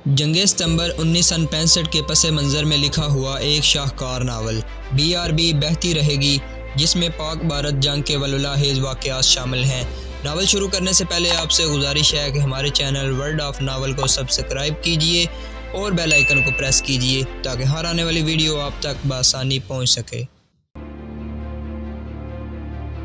जंग सितंबर 1965 के पस मंज़र में लिखा हुआ एक शाहकार नावल BRB बहती रहेगी, जिसमें पाक भारत जंग के वलुलाहेज़ वाक़यात शामिल हैं। नावल शुरू करने से पहले आपसे गुजारिश है कि हमारे चैनल वर्ल्ड ऑफ नावल को सब्सक्राइब कीजिए और बेल आइकन को प्रेस कीजिए ताकि हर आने वाली वीडियो आप तक बआसानी पहुंच सके।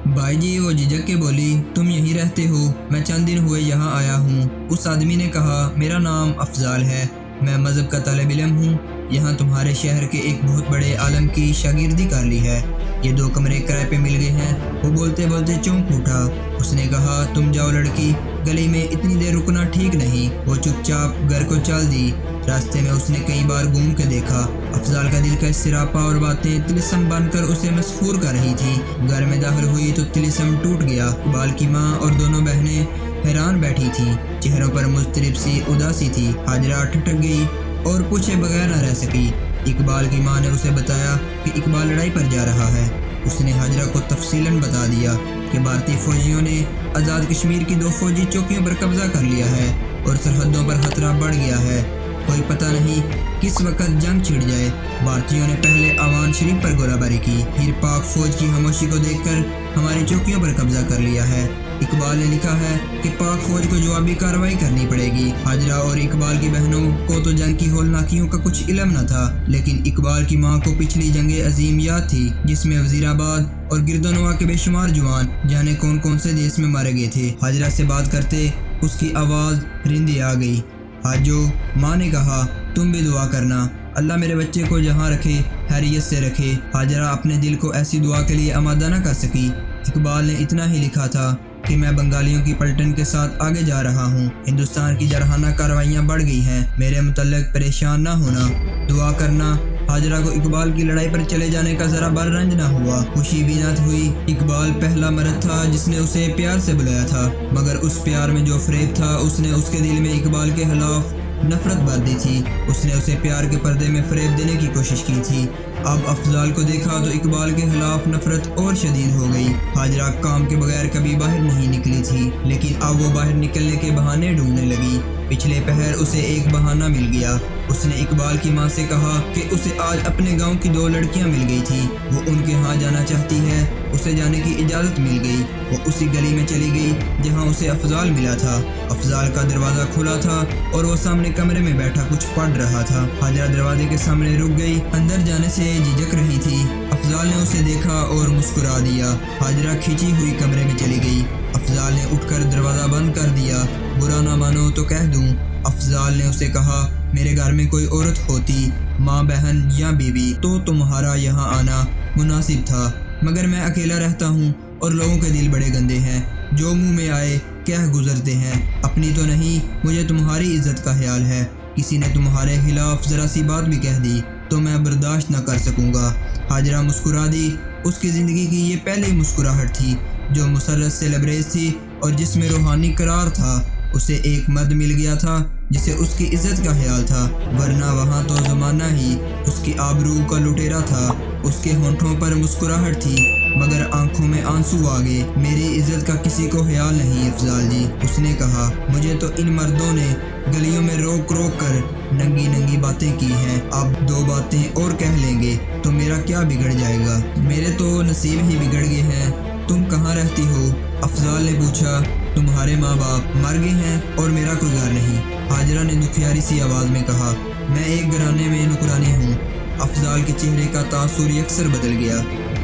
भाई जी वो झिझक के बोली, तुम यहीं रहते हो? मैं चंद दिन हुए यहाँ आया हूँ। उस आदमी ने कहा, मेरा नाम अफजाल है, मैं मज़हब का तालिब इल्म हूँ। यहाँ तुम्हारे शहर के एक बहुत बड़े आलम की शागिर्दी कर ली है। ये 2 कमरे किराए पे मिल गए हैं। वो बोलते बोलते चौंक उठा। उसने कहा, तुम जाओ लड़की, गली में इतनी देर रुकना ठीक नहीं। वो चुपचाप घर को चल दी। रास्ते में उसने कई बार घूम के देखा। अफजाल का दिल का सिरापा और बातें तिलिस्म बनकर उसे मसहूर कर रही थी। घर में दाखिल हुई तो तिलिस्म टूट गया। इकबाल की माँ और दोनों बहनें हैरान बैठी थीं। चेहरों पर मुस्तरिब सी उदासी थी। हाजरा ठटक गई और पूछे बगैर न रह सकी। इकबाल की माँ ने उसे बताया कि इकबाल लड़ाई पर जा रहा है। उसने हाजरा को तफसीलन बता दिया कि भारतीय फौजियों ने आज़ाद कश्मीर की 2 फौजी चौकियों पर कब्जा कर लिया है और सरहदों पर खतरा बढ़ गया है। कोई पता नहीं किस वक्त जंग छिड़ जाए। भारतीयों ने पहले अवान शरीफ पर गोलाबारी की, फिर पाक फौज की खामोशी को देखकर हमारी चौकियों पर कब्जा कर लिया है। इकबाल ने लिखा है कि पाक फौज को जवाबी कार्रवाई करनी पड़ेगी। हाजरा और इकबाल की बहनों को तो जंग की हौलनाकियों का कुछ इल्म न था, लेकिन इकबाल की माँ को पिछली जंगे अजीम याद थी, जिसमें वजीराबाद और गिरदोनवा के बेशुमार जवान जाने कौन कौन से देश में मारे गए थे। हाजरा से बात करते उसकी आवाज़ रिंदी आ गई। हाजो, माँ ने कहा, तुम भी दुआ करना, अल्लाह मेरे बच्चे को जहाँ रखे हैरियत से रखे। हाजरा अपने दिल को ऐसी दुआ के लिए आमादा न कर सकी। इकबाल ने इतना ही लिखा था कि मैं बंगालियों की पलटन के साथ आगे जा रहा हूँ। हिंदुस्तान की जरहाना कार्रवाइयाँ बढ़ गई हैं। मेरे मुतल्लिक परेशान ना होना, दुआ करना। हाजरा को इकबाल की लड़ाई पर चले जाने का जरा बररंज ना हुआ, खुशी भी न हुई। इकबाल पहला मर्द था जिसने उसे प्यार से बुलाया था, मगर उस प्यार में जो फरेब था उसने उसके दिल में इकबाल के खिलाफ नफरत भर दी थी। उसने उसे प्यार के पर्दे में फरेब देने की कोशिश की थी। अब अफजाल को देखा तो इकबाल के खिलाफ नफरत और शदीद हो गई। हाजरा काम के बगैर कभी बाहर नहीं निकली थी, लेकिन अब वो बाहर निकलने के बहाने ढूंढने लगी। पिछले पहर उसे एक बहाना मिल गया। उसने इकबाल की माँ से कहा कि उसे आज अपने गांव की 2 लड़कियां मिल गई थी, वो उनके यहाँ जाना चाहती है। उसे जाने की इजाज़त मिल गई। वो उसी गली में चली गई जहाँ उसे अफजाल मिला था। अफजाल का दरवाज़ा खुला था और वो सामने कमरे में बैठा कुछ पढ़ रहा था। हाजरा दरवाजे के सामने रुक गई, अंदर जाने से झिझक रही थी। अफजाल ने उसे देखा और मुस्कुरा दिया। हाजरा खींची हुई कमरे में चली गई। अफजाल ने उठकर दरवाज़ा बंद कर दिया। बुरा ना मानो तो कह दूं, अफजाल ने उसे कहा, मेरे घर में कोई औरत होती, माँ, बहन या बीवी, तो तुम्हारा यहाँ आना मुनासिब था, मगर मैं अकेला रहता हूँ और लोगों के दिल बड़े गंदे हैं, जो मुंह में आए कह गुजरते हैं। अपनी तो नहीं, मुझे तुम्हारी इज्जत का ख्याल है। किसी ने तुम्हारे खिलाफ ज़रा सी बात भी कह दी तो मैं बर्दाश्त न कर सकूँगा। हाजरा मुस्कुरा दी। उसकी ज़िंदगी की ये पहली मुस्कुराहट थी जो मुसर्रत से लबरेज थी और जिसमें रूहानी करार था। उसे एक मर्द मिल गया था जिसे उसकी इज्जत का ख्याल था, वरना वहाँ तो ज़माना ही उसकी आबरू का लुटेरा था। उसके होंठों पर मुस्कुराहट थी, मगर आंखों में आंसू आ गए। मेरी इज्जत का किसी को ख्याल नहीं अफजाल जी, उसने कहा। मुझे तो इन मर्दों ने गलियों में रोक रोक कर नंगी नंगी बातें की हैं। अब 2 बातें और कह लेंगे तो मेरा क्या बिगड़ जाएगा? मेरे तो नसीब ही बिगड़ गए हैं। तुम कहाँ रहती हो? अफजाल ने पूछा। तुम्हारे माँ बाप मर गए हैं और मेरा कोई घर नहीं, हाजरा ने दुखियारी सी आवाज़ में कहा। मैं एक घराने में नुकरानी हूँ। अफजाल के चेहरे का तासुर यकसर बदल गया।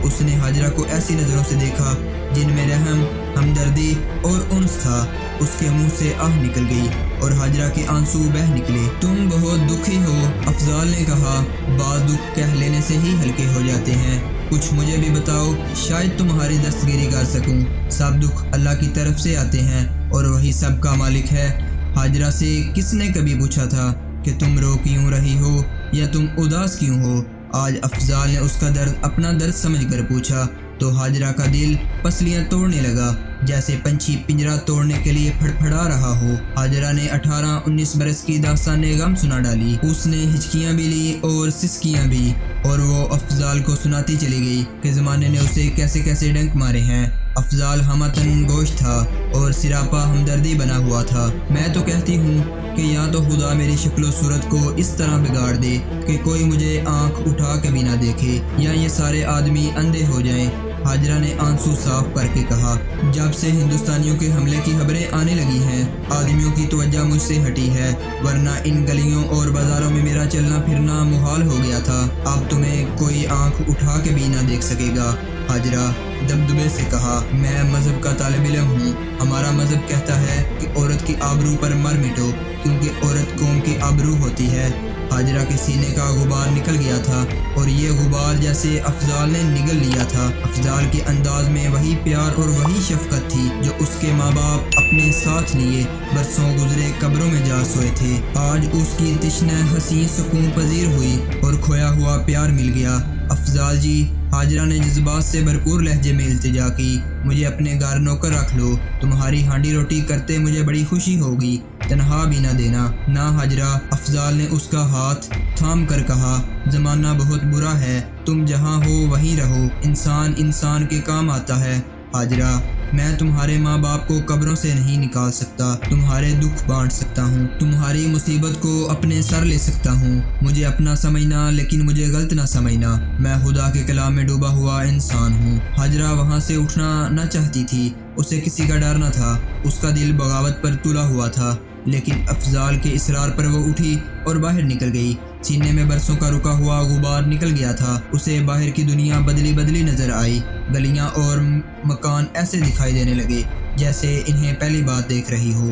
उसने हाजरा को ऐसी नज़रों से देखा जिनमें रहम, हमदर्दी और उन्स था। उसके मुंह से आह निकल गई और हाजरा के आंसू बह निकले। तुम बहुत दुखी हो, अफजाल ने कहा। बाज़ दुख कह लेने से ही हल्के हो जाते हैं। कुछ मुझे भी बताओ, शायद तुम्हारी दस्तगिरी कर सकूं। सब दुख अल्लाह की तरफ से आते हैं और वही सब का मालिक है। हाजरा से किसने कभी पूछा था कि तुम रो क्यों रही हो या तुम उदास क्यों हो? आज अफजाल ने उसका दर्द अपना दर्द समझकर पूछा तो हाजरा का दिल पसलियां तोड़ने लगा, जैसे पंछी पिंजरा तोड़ने के लिए फड़फड़ा रहा हो। हाजरा ने 18-19 बरस की दास्ताने गम सुना डाली। उसने हिचकियां भी ली और सिसकियां भी, और वो अफजाल को सुनाती चली गई कि ज़माने ने उसे कैसे कैसे डंक मारे हैं। अफजाल हमतन गोश था और सिरापा हमदर्दी बना हुआ था। मैं तो कहती हूँ کہ یا تو خدا میری شکل و صورت کو اس طرح بگاڑ دے کہ کوئی مجھے آنکھ اٹھا کے بھی نہ دیکھے، یا یہ سارے آدمی اندھے ہو جائیں۔ حاجرہ نے آنسو صاف کر کے کہا، جب سے ہندوستانیوں کے حملے کی خبریں آنے لگی ہیں آدمیوں کی توجہ مجھ سے ہٹی ہے، ورنہ ان گلیوں اور بازاروں میں میرا چلنا پھرنا محال ہو گیا تھا۔ اب تمہیں کوئی آنکھ اٹھا کے بھی نہ دیکھ سکے گا۔ حاجرہ دبدبے سے کہا، میں مذہب کا طالب علم ہوں، ہمارا مذہب کہتا ہے کہ عورت کی آبرو پر مر مٹو، کیونکہ عورت قوم کی آبرو ہوتی ہے۔ حاجرہ کے سینے کا غبار نکل گیا تھا، اور یہ غبار جیسے افضال نے نگل لیا تھا۔ افضال کے انداز میں وہی پیار اور وہی شفقت تھی جو اس کے ماں باپ اپنے ساتھ لیے برسوں گزرے قبروں میں جا سوئے تھے۔ آج اس کی تشنہ حسین سکون پذیر ہوئی اور کھویا ہوا پیار مل گیا۔ افضال جی، حاجرہ نے جذبات سے بھرپور لہجے میں التجا کی، مجھے اپنے گھر نوکر رکھ لو، تمہاری ہانڈی روٹی کرتے مجھے بڑی خوشی ہوگی، تنہا بھی نہ دینا۔ نہ حاجرہ، افضال نے اس کا ہاتھ تھام کر کہا، زمانہ بہت برا ہے، تم جہاں ہو وہیں رہو، انسان انسان کے کام آتا ہے۔ حاجرہ، میں تمہارے ماں باپ کو قبروں سے نہیں نکال سکتا، تمہارے دکھ بانٹ سکتا ہوں، تمہاری مصیبت کو اپنے سر لے سکتا ہوں، مجھے اپنا سمجھنا لیکن مجھے غلط نہ سمجھنا، میں خدا کے کلام میں ڈوبا ہوا انسان ہوں۔ حاجرہ وہاں سے اٹھنا نہ چاہتی تھی، اسے کسی کا ڈر نہ تھا، اس کا دل بغاوت پر تلا ہوا تھا، لیکن افضال کے اصرار پر وہ اٹھی اور باہر نکل گئی۔ سینے میں برسوں کا رکا ہوا غبار نکل گیا تھا، اسے باہر کی دنیا بدلی بدلی نظر آئی، گلیاں اور مکان ایسے دکھائی دینے لگے جیسے انہیں پہلی بار دیکھ رہی ہو۔